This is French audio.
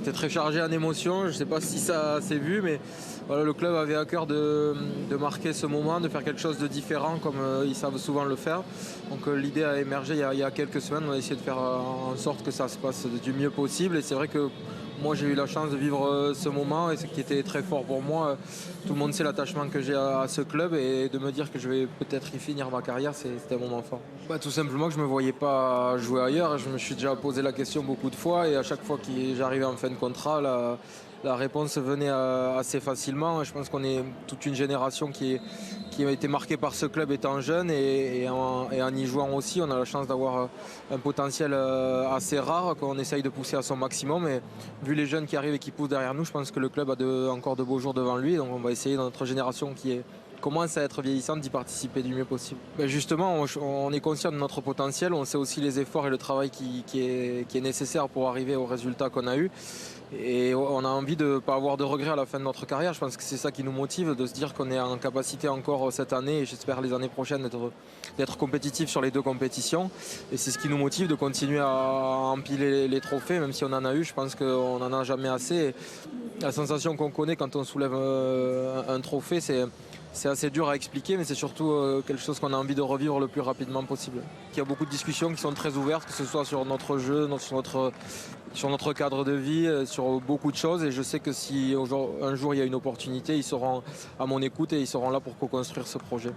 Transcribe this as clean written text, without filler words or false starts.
C'était très chargé en émotions, je ne sais pas si ça s'est vu, mais voilà, le club avait à cœur de marquer ce moment, de faire quelque chose de différent comme ils savent souvent le faire. Donc l'idée a émergé il y a quelques semaines, on a essayé de faire en sorte que ça se passe du mieux possible et c'est vrai que moi j'ai eu la chance de vivre ce moment et ce qui était très fort pour moi. Tout le monde sait l'attachement que j'ai à ce club et de me dire que je vais peut-être y finir ma carrière, c'était un moment fort. Tout simplement que je ne me voyais pas jouer ailleurs. Je me suis déjà posé la question beaucoup de fois et à chaque fois que j'arrivais en fin de contrat, la réponse venait assez facilement. Je pense qu'on est toute une génération qui a été marquée par ce club étant jeune et en y jouant aussi. On a la chance d'avoir un potentiel assez rare qu'on essaye de pousser à son maximum. Et vu les jeunes qui arrivent et qui poussent derrière nous, je pense que le club a encore de beaux jours devant lui. Donc on va essayer dans notre génération qui commence à être vieillissante d'y participer du mieux possible. Justement, on est conscient de notre potentiel, on sait aussi les efforts et le travail qui est nécessaire pour arriver au résultat qu'on a eu. Et on a envie de ne pas avoir de regrets à la fin de notre carrière. Je pense que c'est ça qui nous motive, de se dire qu'on est en capacité encore cette année et j'espère les années prochaines d'être compétitif sur les deux compétitions. Et c'est ce qui nous motive de continuer à empiler les trophées, même si on en a eu. Je pense qu'on n'en a jamais assez. Et la sensation qu'on connaît quand on soulève un trophée, c'est assez dur à expliquer, mais c'est surtout quelque chose qu'on a envie de revivre le plus rapidement possible. Il y a beaucoup de discussions qui sont très ouvertes, que ce soit sur notre jeu, sur notre cadre de vie, sur beaucoup de choses. Et je sais que si un jour il y a une opportunité, ils seront à mon écoute et ils seront là pour co-construire ce projet.